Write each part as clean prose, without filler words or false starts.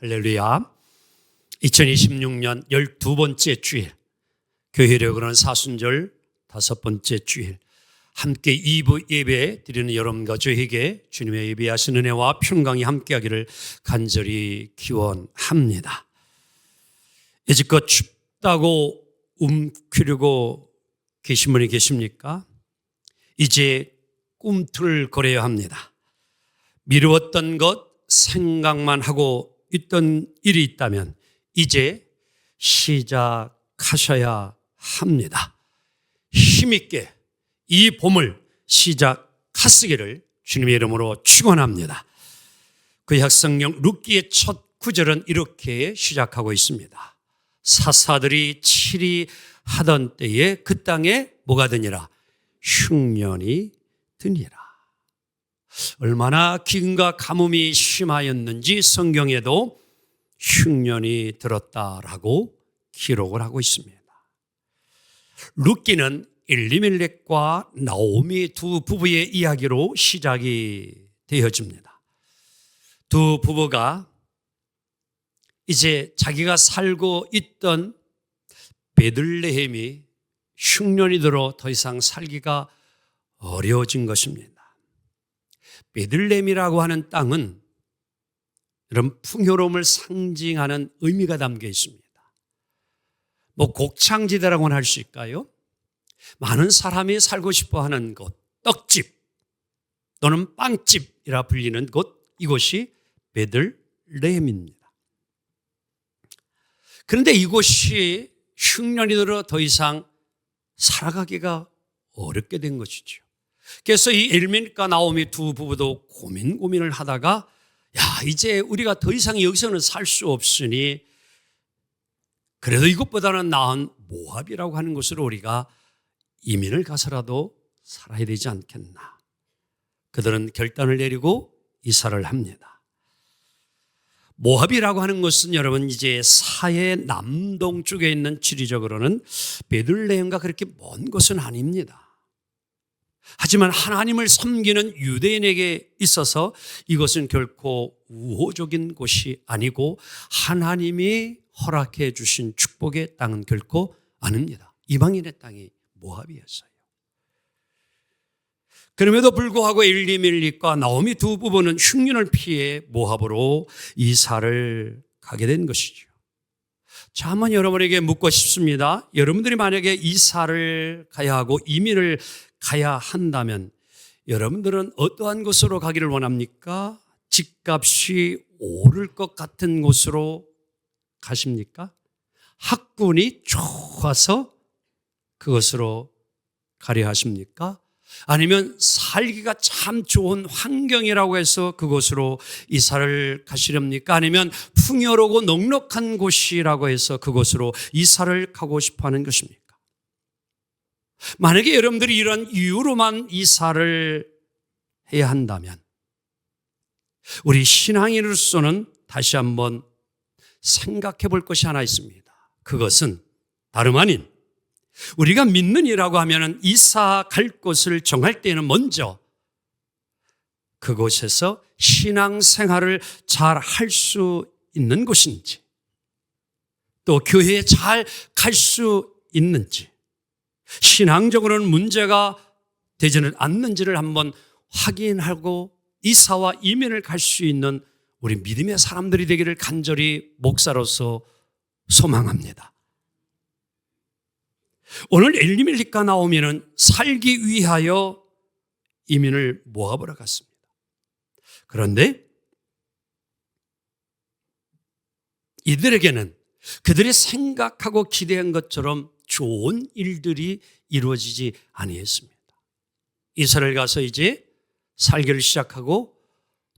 할렐루야. 2026년 12번째 주일, 교회력으로는 사순절 5번째 주일, 함께 2부 예배 드리는 여러분과 저에게 주님의 예배하신 은혜와 평강이 함께하기를 간절히 기원합니다. 여지껏 춥다고 움츠리고 계신 분이 계십니까? 이제 꿈틀거려야 합니다. 미루었던 것, 생각만 하고 있던 일이 있다면 이제 시작하셔야 합니다. 힘있게 이 봄을 시작하시기를 주님의 이름으로 축원합니다. 구약 성경 룻기의 첫 구절은 이렇게 시작하고 있습니다. 사사들이 치리하던 때에 그 땅에 뭐가 드니라? 흉년이 드니라. 얼마나 기근과 가뭄이 심하였는지 성경에도 흉년이 들었다라고 기록을 하고 있습니다. 룻기는 엘리멜렉과 나오미 두 부부의 이야기로 시작이 되어집니다. 두 부부가 이제 자기가 살고 있던 베들레헴이 흉년이 들어 더 이상 살기가 어려워진 것입니다. 베들레헴이라고 하는 땅은 이런 풍요로움을 상징하는 의미가 담겨 있습니다. 곡창지대라고는 할 수 있을까요? 많은 사람이 살고 싶어 하는 곳, 떡집 또는 빵집이라 불리는 곳, 이곳이 베들레헴입니다. 그런데 이곳이 흉년이 들어 더 이상 살아가기가 어렵게 된 것이죠. 그래서 이 엘리멜렉과 나오미 두 부부도 고민을 하다가 이제 우리가 더 이상 여기서는 살 수 없으니 그래도 이것보다는 나은 모압이라고 하는 곳으로 우리가 이민을 가서라도 살아야 되지 않겠나. 그들은 결단을 내리고 이사를 합니다. 모압이라고 하는 것은 여러분 이제 사해 남동쪽에 있는 지리적으로는 베들레헴과 그렇게 먼 곳은 아닙니다. 하지만 하나님을 섬기는 유대인에게 있어서 이것은 결코 우호적인 곳이 아니고 하나님이 허락해 주신 축복의 땅은 결코 아닙니다. 이방인의 땅이 모압이었어요. 그럼에도 불구하고 엘리멜렉과 나오미 두 부부는 흉년을 피해 모압으로 이사를 가게 된 것이죠. 자, 한번 여러분에게 묻고 싶습니다. 여러분들이 만약에 이사를 가야 하고 이민을 가야 한다면 여러분들은 어떠한 곳으로 가기를 원합니까? 집값이 오를 것 같은 곳으로 가십니까? 학군이 좋아서 그것으로 가려 하십니까? 아니면 살기가 참 좋은 환경이라고 해서 그곳으로 이사를 가시렵니까? 아니면 풍요로고 넉넉한 곳이라고 해서 그곳으로 이사를 가고 싶어 하는 것입니까? 만약에 여러분들이 이런 이유로만 이사를 해야 한다면 우리 신앙인으로서는 다시 한번 생각해 볼 것이 하나 있습니다. 그것은 다름 아닌 우리가 믿는 이라고 하면 이사 갈 곳을 정할 때에는 먼저 그곳에서 신앙생활을 잘 할 수 있는 곳인지 또 교회에 잘 갈 수 있는지 신앙적으로는 문제가 되지는 않는지를 한번 확인하고 이사와 이민을 갈 수 있는 우리 믿음의 사람들이 되기를 간절히 목사로서 소망합니다. 오늘 엘리멜렉과 나오미는 살기 위하여 이민을 모압으로 갔습니다. 그런데 이들에게는 그들이 생각하고 기대한 것처럼 좋은 일들이 이루어지지 아니했습니다. 이사를 가서 이제 살기를 시작하고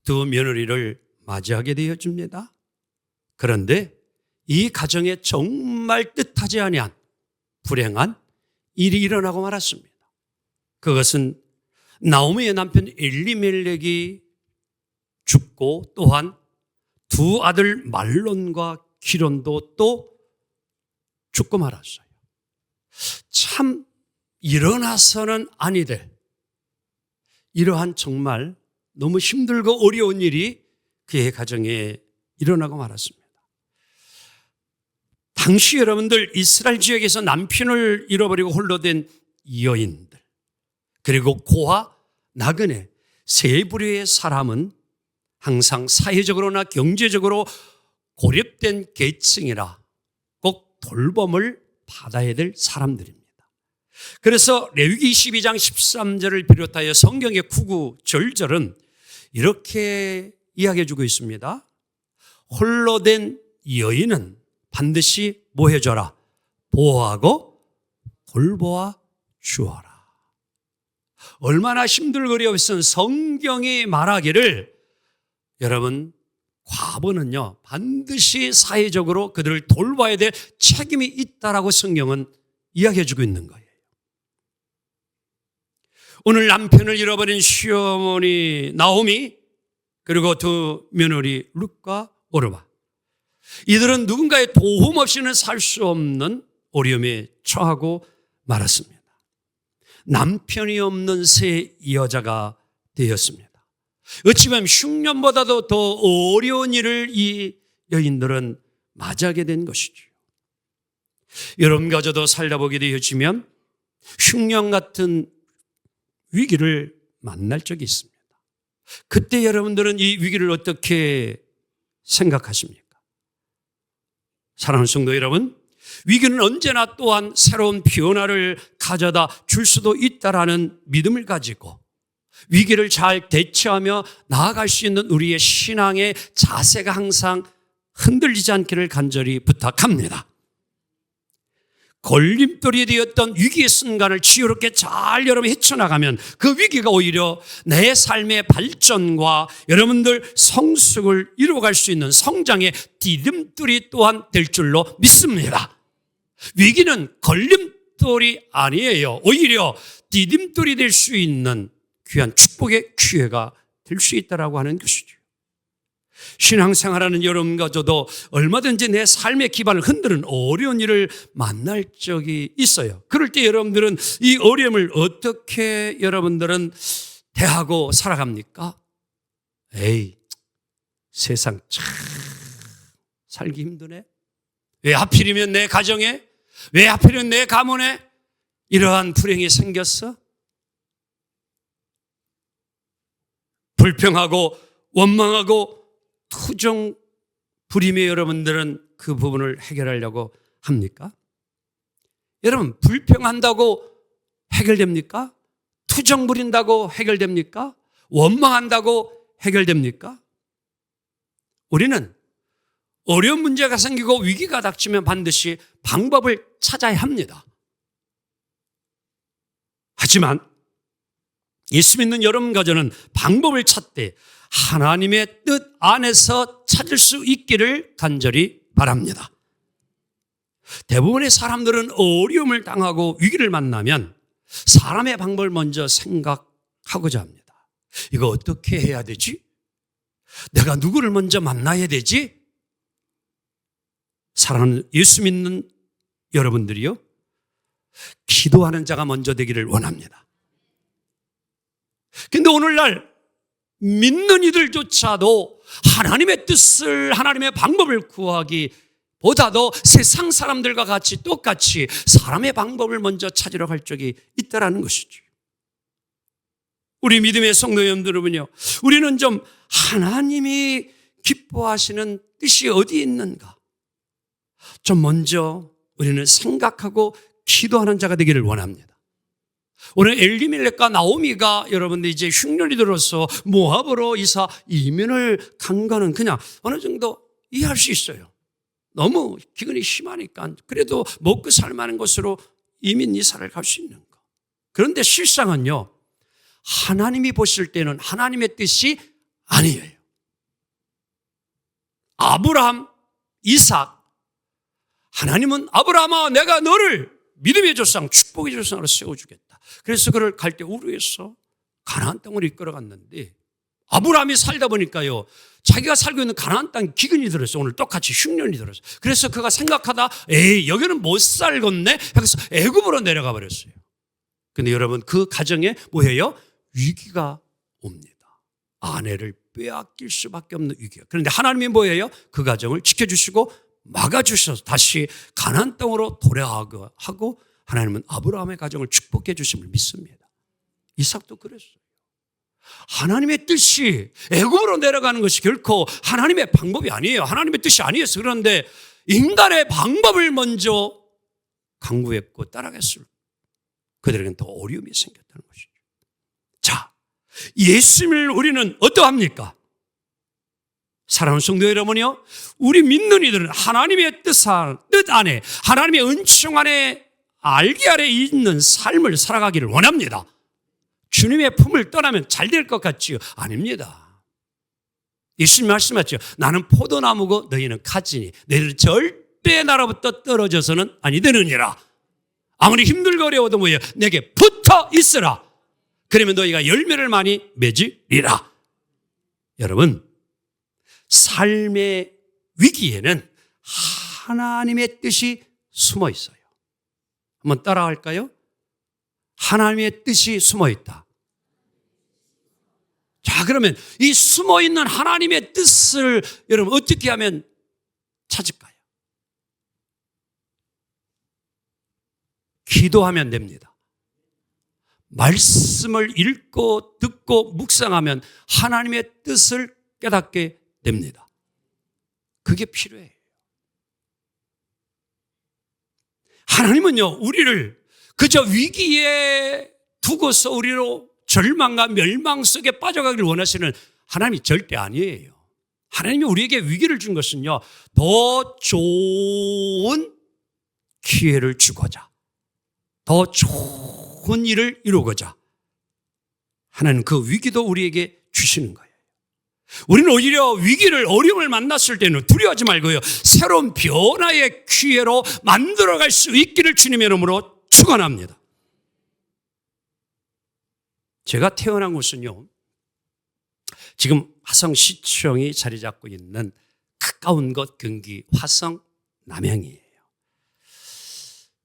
두 며느리를 맞이하게 되어집니다. 그런데 이 가정에 정말 뜻하지 아니한 불행한 일이 일어나고 말았습니다. 그것은 나오미의 남편 엘리멜렉이 죽고 또한 두 아들 말론과 기론도 또 죽고 말았어요. 참 일어나서는 아니 될 이러한 정말 너무 힘들고 어려운 일이 그의 가정에 일어나고 말았습니다. 당시 여러분들 이스라엘 지역에서 남편을 잃어버리고 홀로 된 여인들, 그리고 고아, 나그네 세 부류의 사람은 항상 사회적으로나 경제적으로 고립된 계층이라 꼭 돌봄을 받아야 될 사람들입니다. 그래서 레위기 22장 13절을 비롯하여 성경의 구구절절은 이렇게 이야기해 주고 있습니다. 홀로 된 여인은 반드시 뭐 해줘라? 보호하고 돌보아 주어라. 얼마나 힘들거리었으면 성경이 말하기를 여러분 과부는요 반드시 사회적으로 그들을 돌봐야 될 책임이 있다라고 성경은 이야기해 주고 있는 거예요. 오늘 남편을 잃어버린 시어머니 나오미, 그리고 두 며느리 룻과 오르마, 이들은 누군가의 도움 없이는 살 수 없는 어려움에 처하고 말았습니다. 남편이 없는 새 여자가 되었습니다. 어찌 보면 흉년보다도 더 어려운 일을 이 여인들은 맞이하게 된 것이죠. 여러분과 저도 살다 보게 되어지면 흉년 같은 위기를 만날 적이 있습니다. 그때 여러분들은 이 위기를 어떻게 생각하십니까? 사랑하는 성도 여러분, 위기는 언제나 또한 새로운 변화를 가져다 줄 수도 있다라는 믿음을 가지고 위기를 잘 대처하며 나아갈 수 있는 우리의 신앙의 자세가 항상 흔들리지 않기를 간절히 부탁합니다. 걸림돌이 되었던 위기의 순간을 지혜롭게 잘 여러분이 헤쳐나가면 그 위기가 오히려 내 삶의 발전과 여러분들 성숙을 이루어갈 수 있는 성장의 디딤돌이 또한 될 줄로 믿습니다. 위기는 걸림돌이 아니에요. 오히려 디딤돌이 될 수 있는 귀한 축복의 기회가 될 수 있다라고 하는 것이죠. 신앙생활하는 여러분과 저도 얼마든지 내 삶의 기반을 흔드는 어려운 일을 만날 적이 있어요. 그럴 때 여러분들은 이 어려움을 어떻게 여러분들은 대하고 살아갑니까? 에이, 세상 참 살기 힘드네. 왜 하필이면 내 가정에, 왜 하필이면 내 가문에 이러한 불행이 생겼어? 불평하고 원망하고 투정 부리며 여러분들은 그 부분을 해결하려고 합니까? 여러분, 불평한다고 해결됩니까? 투정 부린다고 해결됩니까? 원망한다고 해결됩니까? 우리는 어려운 문제가 생기고 위기가 닥치면 반드시 방법을 찾아야 합니다. 하지만 예수 믿는 여러분과 저는 방법을 찾되 하나님의 뜻 안에서 찾을 수 있기를 간절히 바랍니다. 대부분의 사람들은 어려움을 당하고 위기를 만나면 사람의 방법을 먼저 생각하고자 합니다. 이거 어떻게 해야 되지? 내가 누구를 먼저 만나야 되지? 사랑하는 예수 믿는 여러분들이요, 기도하는 자가 먼저 되기를 원합니다. 근데 오늘날 믿는 이들조차도 하나님의 뜻을, 하나님의 방법을 구하기보다도 세상 사람들과 같이 똑같이 사람의 방법을 먼저 찾으러 갈 적이 있다라는 것이죠. 우리 믿음의 성도 여러분들은요, 우리는 좀 하나님이 기뻐하시는 뜻이 어디에 있는가 좀 먼저 우리는 생각하고 기도하는 자가 되기를 원합니다. 오늘 엘리멜렉과 나오미가 여러분들 이제 흉년이 들어서 모압으로 이민을 간 거는 그냥 어느 정도 이해할 수 있어요. 너무 기근이 심하니까 그래도 먹고 살만한 곳으로 이민 이사를 갈 수 있는 거. 그런데 실상은요, 하나님이 보실 때는 하나님의 뜻이 아니에요. 아브라함, 이삭, 하나님은 아브라함아 내가 너를 믿음의 조상, 축복의 조상으로 세워주겠다. 그래서 그를 갈대 우르에서 가나안 땅으로 이끌어갔는데 아브라함이 살다 보니까요, 자기가 살고 있는 가나안 땅에 기근이 들었어요. 오늘 똑같이 흉년이 들었어요. 그래서 그가 생각하다 에이 여기는 못 살겠네 그래서 애굽으로 내려가 버렸어요. 근데 여러분 그 가정에 뭐예요? 위기가 옵니다. 아내를 빼앗길 수밖에 없는 위기예요. 그런데 하나님이 뭐예요? 그 가정을 지켜주시고 막아주셔서 다시 가나안 땅으로 돌아가고 하고 하나님은 아브라함의 가정을 축복해 주심을 믿습니다. 이삭도 그랬어요. 하나님의 뜻이 애굽으로 내려가는 것이 결코 하나님의 방법이 아니에요. 하나님의 뜻이 아니었어요. 그런데 인간의 방법을 먼저 강구했고 따라갔을 그들에게는 더 어려움이 생겼다는 것이죠. 자, 예수님을 우리는 어떠합니까? 사랑하는 성도 여러분이요, 우리 믿는 이들은 하나님의 뜻 안에, 하나님의 은총 안에, 알기 아래 있는 삶을 살아가기를 원합니다. 주님의 품을 떠나면 잘 될 것 같지요? 아닙니다. 예수님 말씀하셨죠. 나는 포도나무고 너희는 가지니 너희는 절대 나로부터 떨어져서는 아니 되느니라. 아무리 힘들고 어려워도 뭐예요? 내게 붙어 있으라. 그러면 너희가 열매를 많이 맺으리라. 여러분, 삶의 위기에는 하나님의 뜻이 숨어 있어요. 한번 따라할까요? 하나님의 뜻이 숨어 있다. 자, 그러면 이 숨어 있는 하나님의 뜻을 여러분 어떻게 하면 찾을까요? 기도하면 됩니다. 말씀을 읽고 듣고 묵상하면 하나님의 뜻을 깨닫게 됩니다. 그게 필요해요. 하나님은요, 우리를 그저 위기에 두고서 우리로 절망과 멸망 속에 빠져가기를 원하시는 하나님이 절대 아니에요. 하나님이 우리에게 위기를 준 것은요, 더 좋은 기회를 주고자, 더 좋은 일을 이루고자 하나님 그 위기도 우리에게 주시는 거예요. 우리는 오히려 위기를, 어려움을 만났을 때는 두려워하지 말고요, 새로운 변화의 기회로 만들어갈 수 있기를 주님의 이름으로 축원합니다. 제가 태어난 곳은요, 지금 화성시청이 자리 잡고 있는 가까운 곳 경기 화성 남양이에요.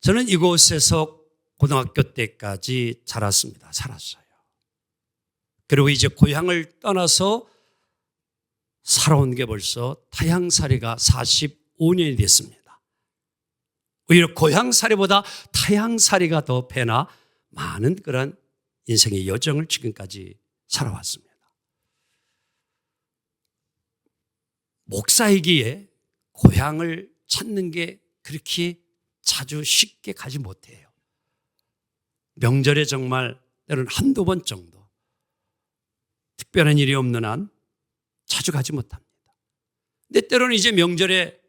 저는 이곳에서 고등학교 때까지 살았어요. 그리고 이제 고향을 떠나서 살아온 게 벌써 타향살이가 45년이 됐습니다. 오히려 고향살이보다 타향살이가 더 배나 많은 그런 인생의 여정을 지금까지 살아왔습니다. 목사이기에 고향을 찾는 게 그렇게 자주 쉽게 가지 못해요. 명절에 정말 때로는 한두 번 정도, 특별한 일이 없는 한 자주 가지 못합니다. 근데 때로는 이제 명절에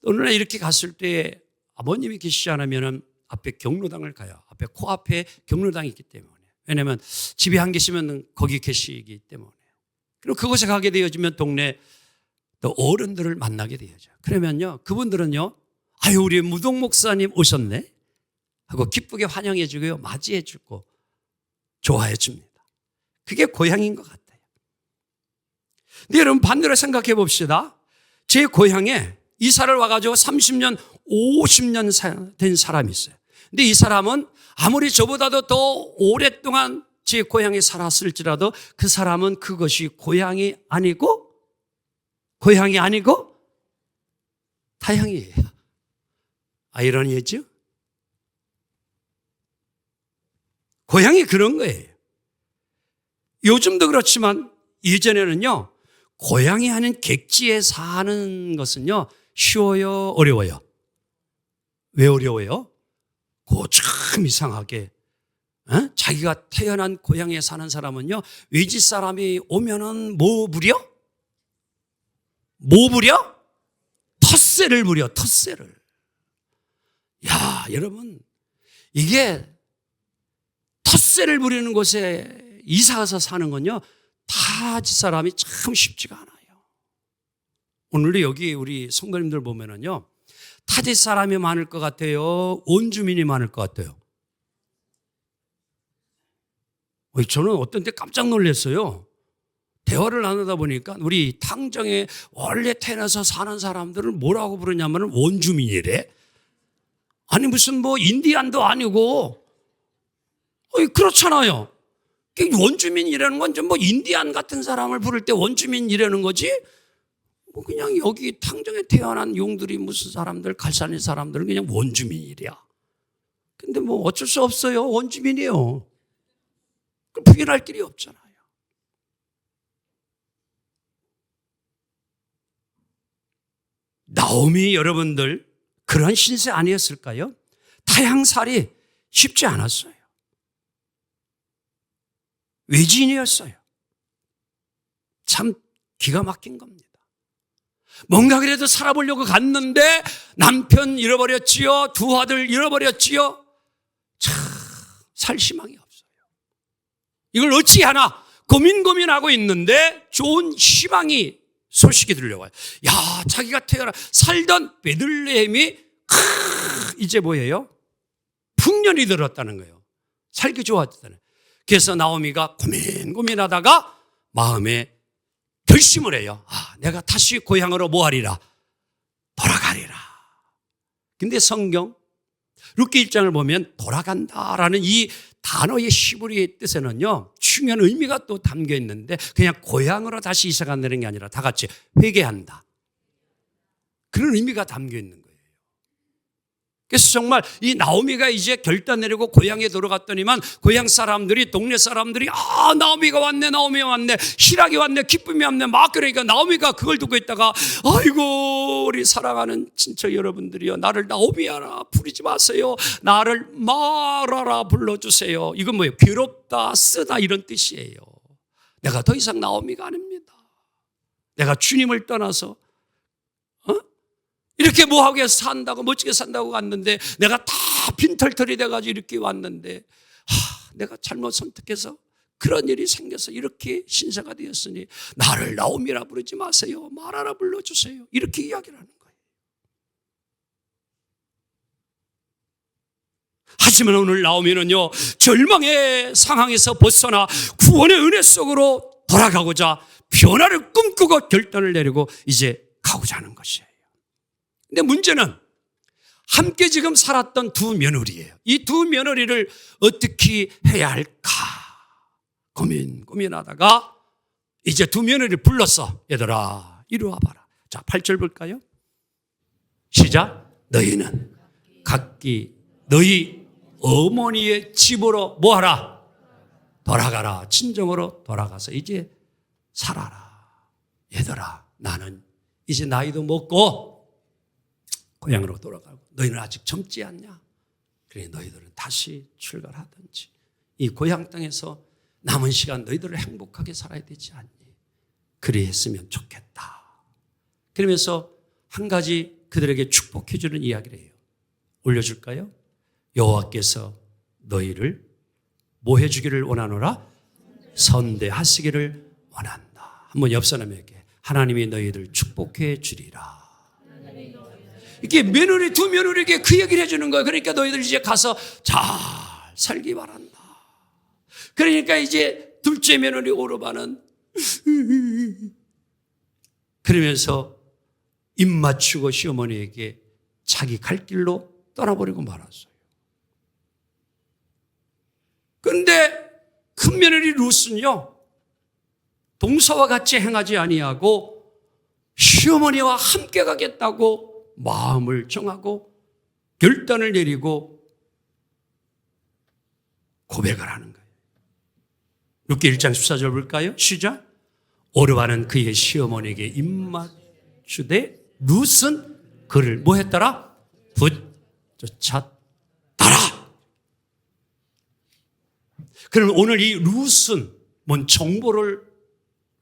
어느 날 이렇게 갔을 때 아버님이 계시지 않으면 앞에 경로당을 가요. 앞에 코앞에 경로당이 있기 때문에. 왜냐하면 집에 안 계시면 거기 계시기 때문에. 그리고 그곳에 가게 되어지면 동네 또 어른들을 만나게 되어져요. 그러면요, 그분들은요, 아유, 우리 무동 목사님 오셨네 하고 기쁘게 환영해 주고요, 맞이해 주고 좋아해 줍니다. 그게 고향인 것 같아요. 근데 여러분, 반대로 생각해 봅시다. 제 고향에 이사를 와가지고 30년, 50년 된 사람이 있어요. 근데 이 사람은 아무리 저보다도 더 오랫동안 제 고향에 살았을지라도 그 사람은 그것이 고향이 아니고 타향이에요. 아이러니죠? 고향이 그런 거예요. 요즘도 그렇지만 예전에는요, 고향이 아닌 객지에 사는 것은요, 쉬워요, 어려워요? 왜 어려워요? 그거 참 이상하게, 자기가 태어난 고향에 사는 사람은요, 외지 사람이 오면은 뭐 부려? 텃세를 부려, 텃세를. 야, 여러분, 이게 텃세를 부리는 곳에 이사가서 사는 건요, 타지 사람이 참 쉽지가 않아요. 오늘도 여기 우리 성도님들 보면은요, 타지 사람이 많을 것 같아요? 원주민이 많을 것 같아요? 저는 어떤 때 깜짝 놀랐어요. 대화를 나누다 보니까 우리 탕정에 원래 태어나서 사는 사람들을 뭐라고 부르냐면 원주민이래. 아니 무슨 뭐 인디안도 아니고, 그렇잖아요. 원주민이라는 건 좀 뭐 인디안 같은 사람을 부를 때 원주민이라는 거지, 뭐 그냥 여기 탕정에 태어난 용들이 무슨 사람들, 갈산의 사람들은 그냥 원주민이랴. 근데 뭐 어쩔 수 없어요. 원주민이에요. 부인할 길이 없잖아요. 나오미 여러분들 그런 신세 아니었을까요? 타향살이 쉽지 않았어요. 외지인이었어요. 참 기가 막힌 겁니다. 뭔가 그래도 살아보려고 갔는데 남편 잃어버렸지요. 두 아들 잃어버렸지요. 참 살 희망이 없어요. 이걸 어찌하나 고민하고 있는데 좋은 희망이 소식이 들려와요. 야, 자기가 살던 베들레헴이 이제 뭐예요? 풍년이 들었다는 거예요. 살기 좋았다는. 그래서 나오미가 고민하다가 마음에 결심을 해요. 내가 다시 고향으로 뭐하리라? 돌아가리라. 근데 성경 룻기 1장을 보면 돌아간다라는 이 단어의 히브리의 뜻에는요, 중요한 의미가 또 담겨 있는데 그냥 고향으로 다시 이사 간다는 게 아니라 다 같이 회개한다. 그런 의미가 담겨 있는 거예요. 그래서 정말 이 나오미가 이제 결단 내리고 고향에 돌아갔더니만 고향 사람들이, 동네 사람들이 나오미가 왔네, 나오미가 왔네, 희락이 왔네, 기쁨이 왔네, 막 그러니까 나오미가 그걸 듣고 있다가 아이고 우리 사랑하는 친척 여러분들이요, 나를 나오미야라 부르지 마세요. 나를 마라라 불러주세요. 이건 뭐예요? 괴롭다, 쓰다 이런 뜻이에요. 내가 더 이상 나오미가 아닙니다. 내가 주님을 떠나서 이렇게 뭐하게 산다고, 멋지게 산다고 갔는데 내가 다 빈털털이 돼가지고 이렇게 왔는데 내가 잘못 선택해서 그런 일이 생겨서 이렇게 신세가 되었으니 나를 나오미라 부르지 마세요. 마라라 불러주세요. 이렇게 이야기를 하는 거예요. 하지만 오늘 나오미는요, 절망의 상황에서 벗어나 구원의 은혜 속으로 돌아가고자 변화를 꿈꾸고 결단을 내리고 이제 가고자 하는 것이에요. 근데 문제는 함께 지금 살았던 두 며느리예요. 이 두 며느리를 어떻게 해야 할까 고민하다가 이제 두 며느리를 불렀어. 얘들아 이리 와봐라. 자, 8절 볼까요? 시작. 너희는 각기 너희 어머니의 집으로 뭐하라? 돌아가라. 친정으로 돌아가서 이제 살아라. 얘들아 나는 이제 나이도 먹고 고향으로 돌아가고 너희는 아직 젊지 않냐? 그래 너희들은 다시 출발하든지 이 고향 땅에서 남은 시간 너희들을 행복하게 살아야 되지 않니? 그리 했으면 좋겠다. 그러면서 한 가지 그들에게 축복해 주는 이야기를 해요. 올려줄까요? 여호와께서 너희를 뭐 해주기를 원하노라? 선대하시기를 원한다. 한번 옆 사람에게 하나님이 너희들 축복해 주리라. 이게 며느리 두 며느리에게 그 얘기를 해주는 거예요. 그러니까 너희들 이제 가서 잘 살기 바란다. 그러니까 이제 둘째 며느리 오르바는 그러면서 입 맞추고 시어머니에게 자기 갈 길로 떠나버리고 말았어요. 그런데 큰 며느리 룻은요, 동서와 같이 행하지 아니하고 시어머니와 함께 가겠다고 마음을 정하고 결단을 내리고 고백을 하는 거예요. 룻기 1장 14절 볼까요? 시작. 오르바는 그의 시어머니에게 입맞추되 룻은 그를 뭐 했더라? 붙쫓았더라. 그럼 오늘 이 룻은 뭔 정보를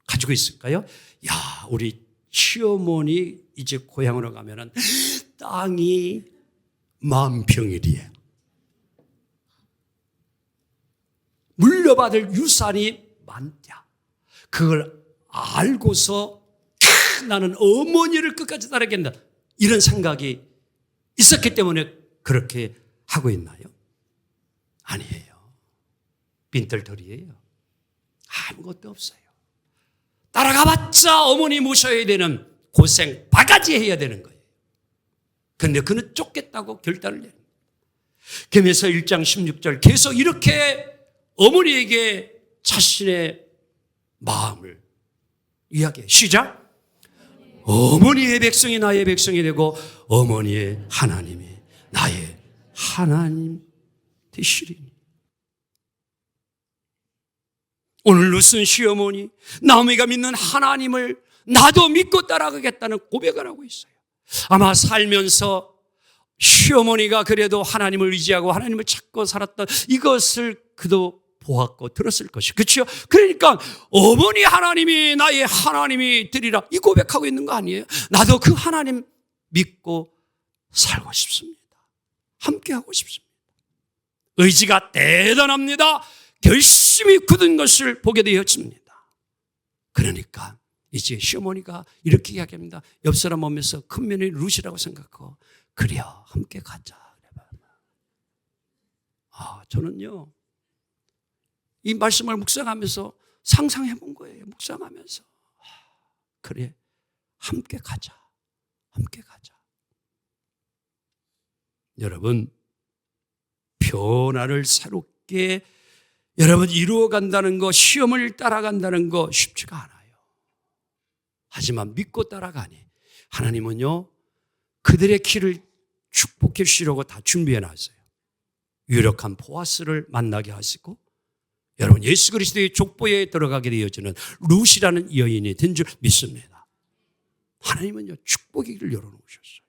가지고 있을까요? 야, 우리 시어머니 이제 고향으로 가면은 땅이 10,000평이래요. 물려받을 유산이 많다. 그걸 알고서 나는 어머니를 끝까지 따르겠다. 이런 생각이 있었기 때문에 그렇게 하고 있나요? 아니에요. 빈털터리예요. 아무것도 없어요. 따라가봤자 어머니 모셔야 되는 고생 바가지 해야 되는 거예요. 그런데 그는 쫓겠다고 결단을 내요. 그러면서 1장 16절 계속 이렇게 어머니에게 자신의 마음을 이야기해. 시작. 어머니의 백성이 나의 백성이 되고 어머니의 하나님이 나의 하나님 되시리니. 오늘로 쓴 시어머니 나오미가 믿는 하나님을 나도 믿고 따라가겠다는 고백을 하고 있어요. 아마 살면서 시어머니가 그래도 하나님을 의지하고 하나님을 찾고 살았던 이것을 그도 보았고 들었을 것이, 그렇죠? 그러니까 어머니 하나님이 나의 하나님이 되리라 이 고백하고 있는 거 아니에요? 나도 그 하나님 믿고 살고 싶습니다. 함께 하고 싶습니다. 의지가 대단합니다. 결심이 굳은 것을 보게 되었습니다. 그러니까 이제 시어머니가 이렇게 이야기합니다. 옆 사람 오면서 큰 며느리 루시라고 생각하고 그래요, 함께 가자. 저는요 이 말씀을 묵상하면서 상상해 본 거예요. 묵상하면서 그래, 함께 가자, 함께 가자. 여러분, 변화를 새롭게 여러분 이루어간다는 거, 시험을 따라간다는 거 쉽지가 않아요. 하지만 믿고 따라가니 하나님은요 그들의 길을 축복해 주시려고 다 준비해 놨어요. 유력한 보아스를 만나게 하시고 여러분 예수 그리스도의 족보에 들어가게 되어지는 룻이라는 여인이 된 줄 믿습니다. 하나님은요 축복의 길을 열어놓으셨어요.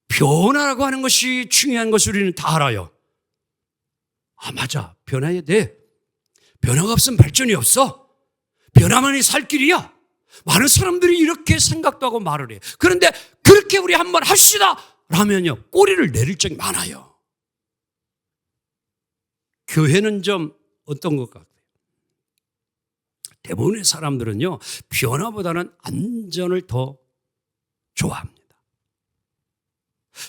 변화라고 하는 것이 중요한 것을 우리는 다 알아요. 맞아, 변화해야 돼. 변화가 없으면 발전이 없어. 변화만이 살 길이야. 많은 사람들이 이렇게 생각도 하고 말을 해요. 그런데 그렇게 우리 한번 합시다 라면요 꼬리를 내릴 적이 많아요. 교회는 좀 어떤 것 같아요? 대부분의 사람들은요 변화보다는 안전을 더 좋아합니다.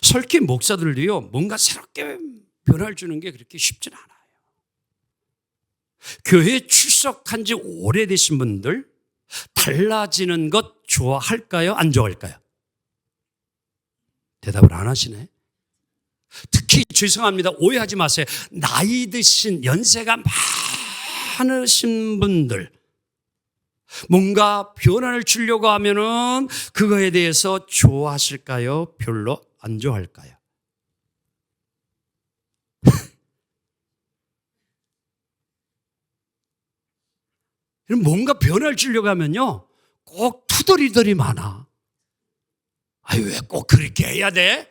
설교 목사들도요 뭔가 새롭게 변화를 주는 게 그렇게 쉽진 않아요. 교회에 출석한 지 오래되신 분들 달라지는 것 좋아할까요? 안 좋아할까요? 대답을 안 하시네. 특히 죄송합니다. 오해하지 마세요. 나이 드신 연세가 많으신 분들 뭔가 변화를 주려고 하면은 그거에 대해서 좋아하실까요? 별로 안 좋아할까요? 뭔가 변화를 주려고 하면요 꼭 투덜이들이 많아. 왜 꼭 그렇게 해야 돼?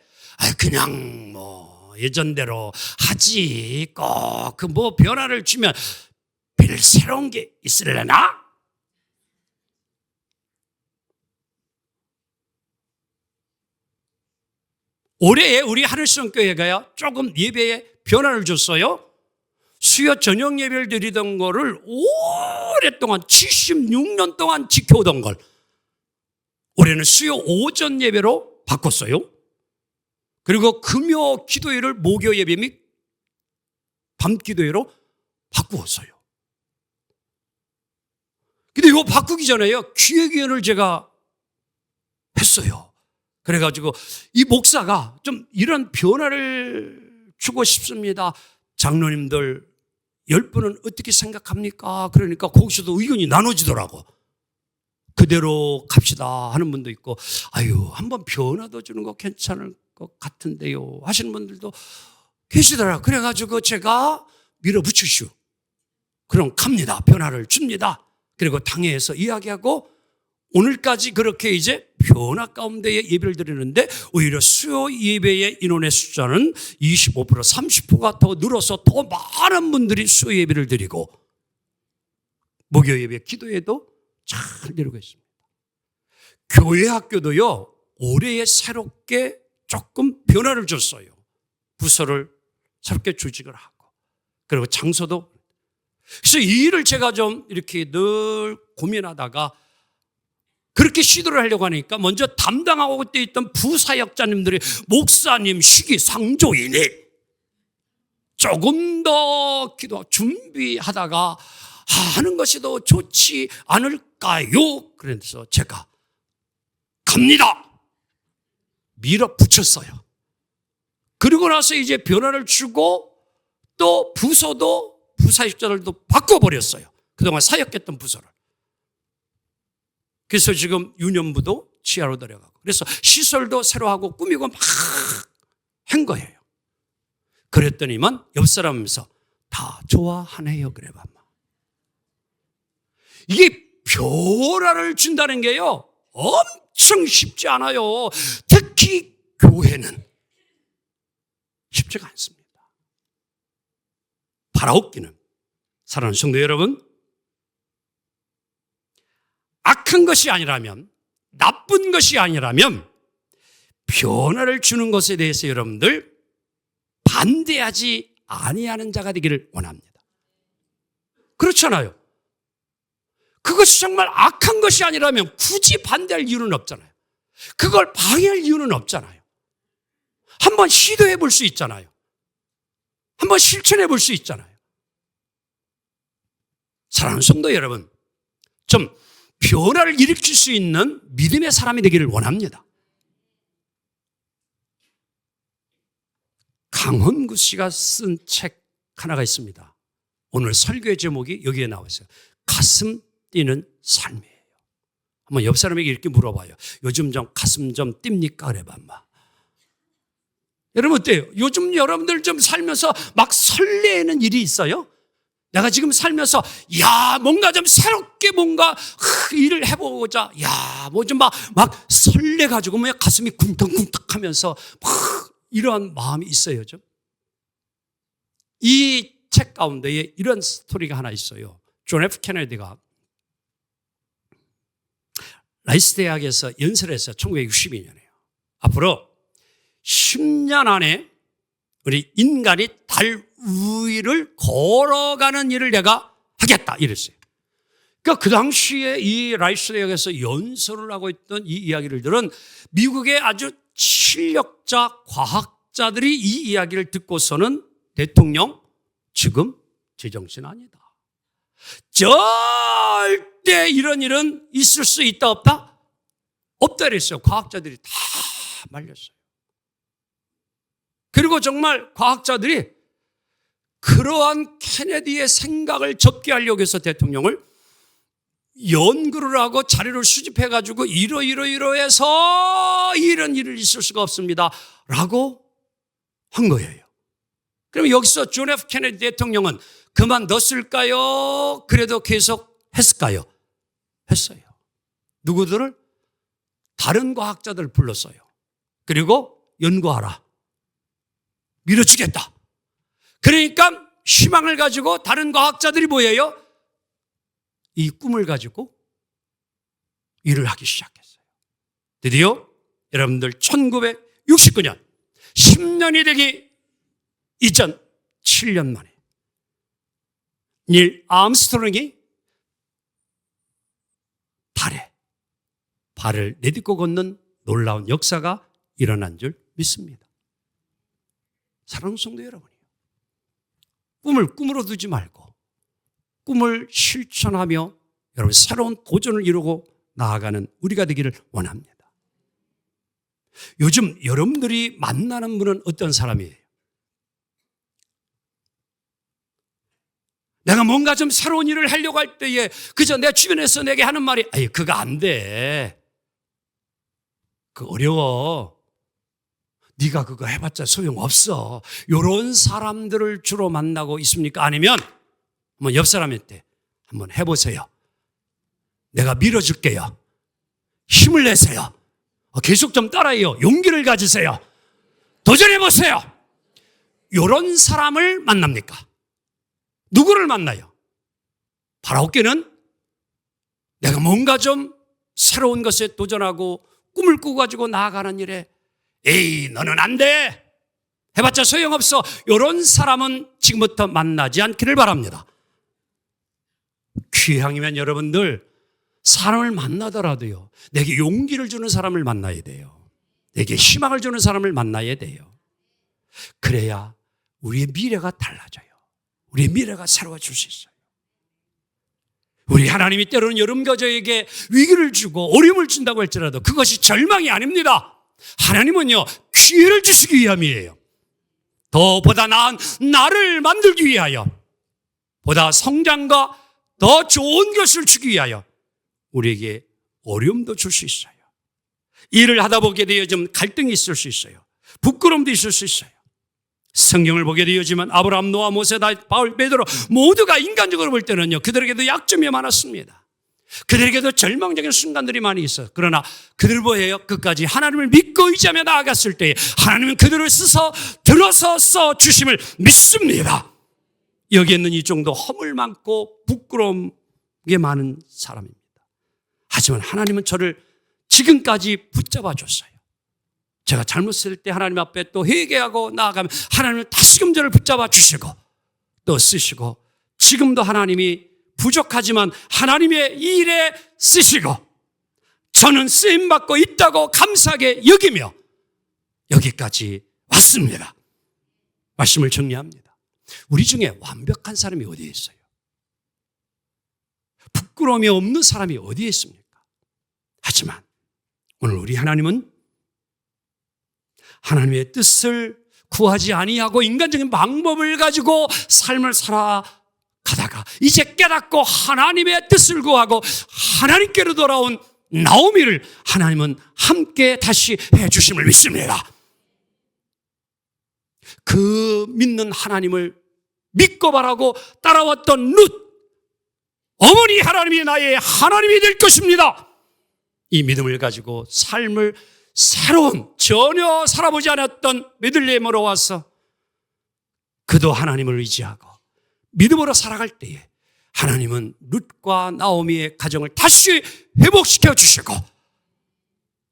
그냥 예전대로 하지. 꼭 그 변화를 주면 별 새로운 게 있으려나? 올해 우리 하늘성교회가요 조금 예배에 변화를 줬어요. 수요 저녁 예배를 드리던 거를 오랫동안 76년 동안 지켜오던 걸 올해는 수요 오전 예배로 바꿨어요. 그리고 금요 기도회를 목요 예배 및 밤 기도회로 바꾸었어요. 근데 이거 바꾸기 전에요 기획위원을 제가 했어요. 그래가지고 이 목사가 좀 이런 변화를 주고 싶습니다. 장로님들 10분은 어떻게 생각합니까? 그러니까 거기서도 의견이 나눠지더라고. 그대로 갑시다 하는 분도 있고 한번 변화도 주는 거 괜찮을 것 같은데요 하시는 분들도 계시더라고요. 그래가지고 제가 밀어붙이시오. 그럼 갑니다. 변화를 줍니다. 그리고 당회에서 이야기하고 오늘까지 그렇게 이제 변화 가운데에 예배를 드리는데 오히려 수요 예배의 인원의 숫자는 25% 30%가 더 늘어서 더 많은 분들이 수요 예배를 드리고 목요 예배 기도에도 잘 내려가 있습니다. 교회 학교도요 올해에 새롭게 조금 변화를 줬어요. 부서를 새롭게 조직을 하고 그리고 장소도. 그래서 이 일을 제가 좀 이렇게 늘 고민하다가 그렇게 시도를 하려고 하니까 먼저 담당하고 그때 있던 부사역자님들이 목사님 시기상조이니 조금 더 기도 준비하다가 하는 것이 더 좋지 않을까요? 그래서 제가 갑니다. 밀어붙였어요. 그리고 나서 이제 변화를 주고 또 부서도 부사역자들도 바꿔버렸어요. 그동안 사역했던 부서를. 그래서 지금 유년부도 지하로 들어가고, 그래서 시설도 새로 하고 꾸미고 막 한 거예요. 그랬더니만 옆 사람이면서 다 좋아하네요. 그래 봐봐. 이게 변화를 준다는 게요, 엄청 쉽지 않아요. 특히 교회는 쉽지가 않습니다. 바라옵기는, 사랑하는 성도 여러분, 악한 것이 아니라면, 나쁜 것이 아니라면 변화를 주는 것에 대해서 여러분들 반대하지 아니하는 자가 되기를 원합니다. 그렇잖아요. 그것이 정말 악한 것이 아니라면 굳이 반대할 이유는 없잖아요. 그걸 방해할 이유는 없잖아요. 한번 시도해 볼 수 있잖아요. 한번 실천해 볼 수 있잖아요. 사랑하는 성도 여러분, 좀 변화를 일으킬 수 있는 믿음의 사람이 되기를 원합니다. 강헌구 씨가 쓴 책 하나가 있습니다. 오늘 설교의 제목이 여기에 나와 있어요. 가슴 뛰는 삶이에요. 한번 옆 사람에게 이렇게 물어봐요. 요즘 좀 가슴 좀 뜁니까? 그래봐. 여러분 어때요? 요즘 여러분들 좀 살면서 막 설레는 일이 있어요? 내가 지금 살면서 뭔가 좀 새롭게 뭔가 일을 해보자. 뭐 좀 막 설레가지고 가슴이 쿵떡쿵떡하면서 막 이러한 마음이 있어요. 좀. 이 책 가운데에 이런 스토리가 하나 있어요. 존 F 케네디가 라이스 대학에서 연설했어요. 1962년에요. 앞으로 10년 안에 우리 인간이 달 위를 걸어가는 일을 내가 하겠다 이랬어요. 그러니까 그 당시에 이 라이스 대학에서 연설을 하고 있던 이 이야기를 들은 미국의 아주 실력자 과학자들이 이 이야기를 듣고서는 대통령, 지금 제정신 아니다. 절대 이런 일은 있을 수 있다 없다? 없다 그랬어요. 과학자들이 다 말렸어요. 그리고 정말 과학자들이 그러한 케네디의 생각을 접게 하려고 해서 대통령을 연구를 하고 자료를 수집해가지고 이러해서 이런 일을 있을 수가 없습니다 라고 한 거예요. 그럼 여기서 존 F 케네디 대통령은 그만뒀을까요? 그래도 계속 했을까요? 했어요. 누구들을? 다른 과학자들을 불렀어요. 그리고 연구하라. 밀어주겠다. 그러니까 희망을 가지고 다른 과학자들이 뭐예요? 이 꿈을 가지고 일을 하기 시작했어요. 드디어 여러분들 1969년 10년이 되기 이전 7년 만에 닐 암스트롱이 달에 발을 내딛고 걷는 놀라운 역사가 일어난 줄 믿습니다. 사랑하는 성도 여러분이요, 꿈을 꿈으로 두지 말고 꿈을 실천하며 여러분 새로운 도전을 이루고 나아가는 우리가 되기를 원합니다. 요즘 여러분들이 만나는 분은 어떤 사람이에요? 내가 뭔가 좀 새로운 일을 하려고 할 때에 그저 내 주변에서 내게 하는 말이 그거 안 돼. 그거 어려워. 네가 그거 해봤자 소용없어. 이런 사람들을 주로 만나고 있습니까? 아니면 한번 옆 사람한테 한번 해보세요. 내가 밀어줄게요. 힘을 내세요. 계속 좀 따라해요. 용기를 가지세요. 도전해보세요. 이런 사람을 만납니까? 누구를 만나요? 바라옵기는 내가 뭔가 좀 새로운 것에 도전하고 꿈을 꾸고 가지고 나아가는 일에 너는 안 돼. 해봤자 소용없어. 이런 사람은 지금부터 만나지 않기를 바랍니다. 귀향이면 여러분들 사람을 만나더라도요, 내게 용기를 주는 사람을 만나야 돼요. 내게 희망을 주는 사람을 만나야 돼요. 그래야 우리의 미래가 달라져요. 우리의 미래가 새로워질 수 있어요. 우리 하나님이 때로는 여러분들에게 위기를 주고 어려움을 준다고 할지라도 그것이 절망이 아닙니다. 하나님은요, 기회를 주시기 위함이에요. 더 보다 나은 나를 만들기 위하여, 보다 성장과 더 좋은 것을 주기 위하여 우리에게 어려움도 줄 수 있어요. 일을 하다 보게 되어 좀 갈등이 있을 수 있어요. 부끄러움도 있을 수 있어요. 성경을 보게 되었지만 아브라함, 노아, 모세, 다윗, 바울, 베드로 모두가 인간적으로 볼 때는요, 그들에게도 약점이 많았습니다. 그들에게도 절망적인 순간들이 많이 있어요. 그러나 그들보다 끝까지 하나님을 믿고 의지하며 나아갔을 때 하나님은 그들을 들어서 써 주심을 믿습니다. 여기 있는 이 정도 허물 많고 부끄러운 게 많은 사람입니다. 하지만 하나님은 저를 지금까지 붙잡아 줬어요. 제가 잘못했을 때 하나님 앞에 또 회개하고 나아가면 하나님은 다시금 저를 붙잡아 주시고 또 쓰시고, 지금도 하나님이 부족하지만 하나님의 일에 쓰시고 저는 쓰임받고 있다고 감사하게 여기며 여기까지 왔습니다. 말씀을 정리합니다. 우리 중에 완벽한 사람이 어디에 있어요? 부끄러움이 없는 사람이 어디에 있습니까? 하지만 오늘 우리 하나님은 하나님의 뜻을 구하지 아니하고 인간적인 방법을 가지고 삶을 살아가다가 이제 깨닫고 하나님의 뜻을 구하고 하나님께로 돌아온 나오미를 하나님은 함께 다시 해주심을 믿습니다. 그 믿는 하나님을 믿고 바라고 따라왔던 룻, 어머니 하나님이 나의 하나님이 될 것입니다. 이 믿음을 가지고 삶을 새로운, 전혀 살아보지 않았던 베들레헴으로 와서 그도 하나님을 의지하고 믿음으로 살아갈 때에 하나님은 룻과 나오미의 가정을 다시 회복시켜 주시고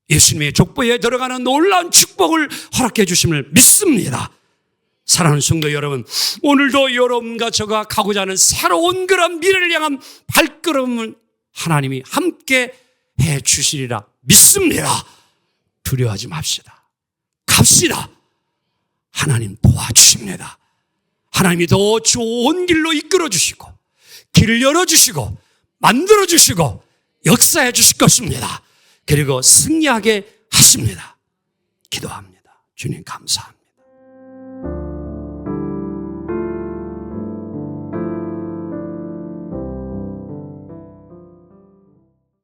예수님의 족보에 들어가는 놀라운 축복을 허락해 주심을 믿습니다. 사랑하는 성도 여러분, 오늘도 여러분과 저가 가고자 하는 새로운 그런 미래를 향한 발걸음을 하나님이 함께 해 주시리라 믿습니다. 두려워하지 맙시다. 갑시다. 하나님 도와주십니다. 하나님이 더 좋은 길로 이끌어 주시고 길을 열어주시고 만들어주시고 역사해 주실 것입니다. 그리고 승리하게 하십니다. 기도합니다. 주님 감사합니다.